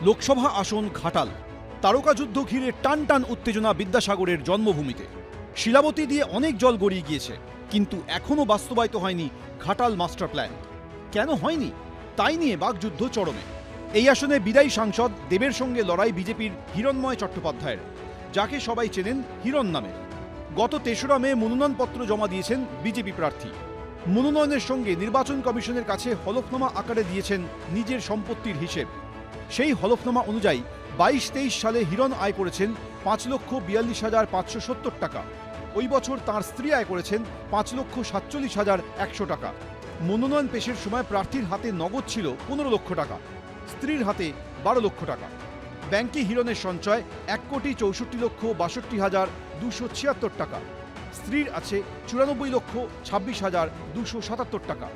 লোকসভা আসন ঘাটাল। তারকা যুদ্ধ ঘিরে টান টান উত্তেজনা বিদ্যাসাগরের জন্মভূমিতে। শিলাবতী দিয়ে অনেক জল গড়িয়ে গিয়েছে, কিন্তু এখনও বাস্তবায়িত হয়নি ঘাটাল মাস্টার প্ল্যান। কেন হয়নি তাই নিয়ে বাকযুদ্ধ চরমে। এই আসনে বিদায়ী সাংসদ দেবের সঙ্গে লড়াই বিজেপির হিরণময় চট্টোপাধ্যায়ের, যাকে সবাই চেনেন হিরণ নামে। গত ৩রা মে মনোনয়নপত্র জমা দিয়েছেন বিজেপি প্রার্থী। মনোনয়নের সঙ্গে নির্বাচন কমিশনের কাছে হলফনামা আকারে দিয়েছেন নিজের সম্পত্তির হিসেব। সেই হলফনামা অনুযায়ী ২২-২৩ সালে হিরণ আয় করেছেন ৫,৪২,৫৭০ টাকা। ওই বছর তাঁর স্ত্রী আয় করেছেন ৫,৪৭,১০০ টাকা। মনোনয়ন পেশের সময় প্রার্থীর হাতে নগদ ছিল ১৫ লক্ষ টাকা, স্ত্রীর হাতে ১২ লক্ষ টাকা। ব্যাংকে হিরণের সঞ্চয় ১,৬৪,৬২,২৭৬ টাকা। স্ত্রীর আছে ৯৪,২৬,২৭৭ টাকা।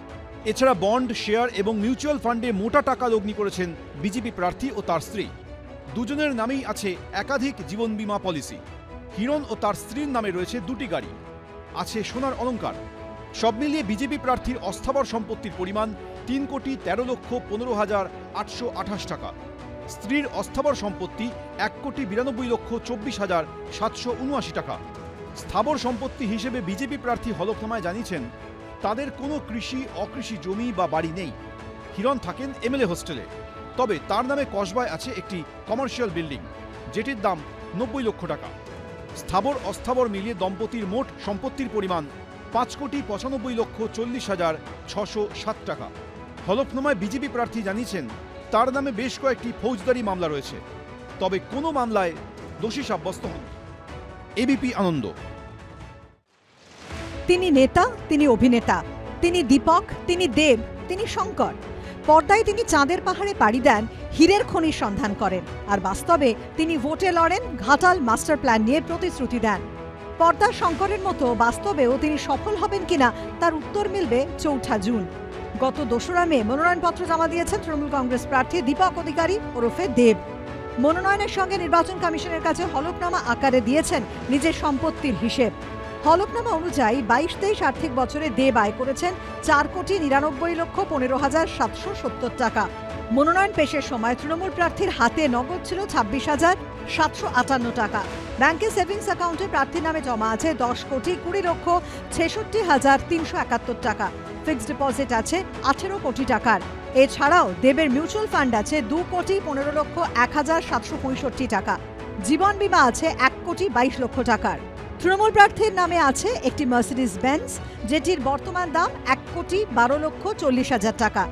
এছাড়া বন্ড, শেয়ার এবং মিউচুয়াল ফান্ডে মোটা টাকা লগ্নি করেছেন বিজেপি প্রার্থী ও তার স্ত্রী। দুজনের নামেই আছে একাধিক জীবন বীমা পলিসি। হিরণ ও তার স্ত্রীর নামে রয়েছে ২টি গাড়ি, আছে সোনার অলংকার। সব মিলিয়ে বিজেপি প্রার্থীর অস্থাবর সম্পত্তির পরিমাণ ৩,১৩,১৫,৮২৮ টাকা। স্ত্রীর অস্থাবর সম্পত্তি ১,৯২,২৪,৭৭৯ টাকা। স্থাবর সম্পত্তি হিসেবে বিজেপি প্রার্থী হলফনামায় জানিয়েছেন তাদের কোনো কৃষি, অকৃষি জমি বা বাড়ি নেই। হিরণ থাকেন এমএলএ হোস্টেলে, তবে তার নামে কসবায় আছে একটি কমার্শিয়াল বিল্ডিং, যেটির দাম ৯০ লক্ষ টাকা। স্থাবর অস্থাবর মিলিয়ে দম্পতির মোট সম্পত্তির পরিমাণ ৫,৯৫,৪০,৬০৭ টাকা। হলফনামায় বিজেপি প্রার্থী জানিয়েছেন তার নামে বেশ কয়েকটি ফৌজদারি মামলা রয়েছে, তবে কোনো মামলায় দোষী সাব্যস্ত হন। এবিপি আনন্দ। তিনি নেতা, তিনি অভিনেতা, তিনি দীপক, তিনি দেব, তিনি শঙ্কর। পর্দায় তিনি চাঁদের পাহাড়ে পাড়ি দেন, হীরের খনির সন্ধান করেন, আর বাস্তবে তিনি ভোটে লড়েন, ঘাটাল মাস্টার প্ল্যান নিয়ে প্রতিশ্রুতি দেন। পর্দার শঙ্করের মতো বাস্তবেও তিনি সফল হবেন কিনা তার উত্তর মিলবে ৪ঠা জুন। গত ২রা মে মনোনয়নপত্র জমা দিয়েছেন তৃণমূল কংগ্রেস প্রার্থী দীপক অধিকারী ওরফে দেব। মনোনয়নের সঙ্গে নির্বাচন কমিশনের কাছে হলফনামা আকারে দিয়েছেন নিজের সম্পত্তির হিসেব। হলফনামা অনুযায়ী ২২-২৩ আর্থিক বছরে দেব আয় করেছেন ৪,৯৯,১৫,৭৭০ টাকা। মনোনয়ন পেশের সময় তৃণমূল প্রার্থীর হাতে নগদ ছিল ২৬,৭৫৮ টাকা। ব্যাংকে সেভিংস অ্যাকাউন্টে প্রার্থীর নামে জমা আছে ১০,২০,৬৬,৩৭১ টাকা। ফিক্সড ডিপোজিট আছে ১৮ কোটি টাকার। এছাড়াও দেবের মিউচুয়াল ফান্ড আছে ২,১৫,০১,৭৬৫ টাকা। জীবন বীমা আছে ১,২২,০০,০০০ টাকার। তৃণমূল প্রার্থীর নামে আছে একটি মার্সিডিজ বেঞ্জ, যেটির বর্তমান দাম ১,১২,৪০,০০০ টাকা।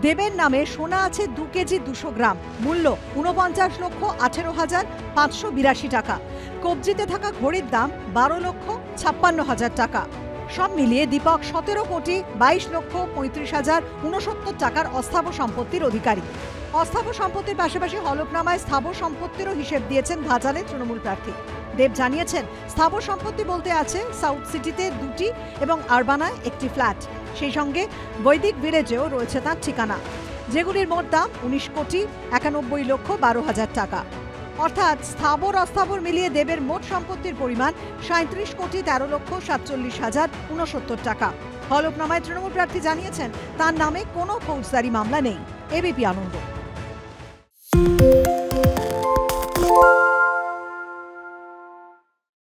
দেবের নামে সোনা আছে ২ কেজি ২০০ গ্রাম, মূল্য ৪৯,১৮,৫৮২ টাকা। কবজিতে থাকা ঘড়ির দাম ১২,৫৬,০০০ টাকা। সব মিলিয়ে দীপক ১৭,২২,৩৫,০৬৯ টাকার অস্থাবর সম্পত্তির অধিকারী। অস্থাবর সম্পত্তির পাশাপাশি হলফনামায় স্থাবর সম্পত্তিরও হিসেব দিয়েছেন ঘাটালের তৃণমূল প্রার্থী। দেব জানিয়েছেন স্থাবর সম্পত্তি বলতে আছে সাউথ সিটিতে ২টি এবং আরবানায় একটি ফ্ল্যাট, সেই সঙ্গে বৈদিক ভিলেজেও রয়েছে তার ঠিকানা, যেগুলির মোট দাম ১৯,৯১,১২,০০০ টাকা। অর্থাৎ স্থাবর অস্থাবর মিলিয়ে দেবের মোট সম্পত্তির পরিমাণ ৩৭,১৩,৪৭,০৬৯ টাকা। হলফনামায় তৃণমূল প্রার্থী জানিয়েছেন তার নামে কোনো ফৌজদারি মামলা নেই। এবিপি আনন্দ।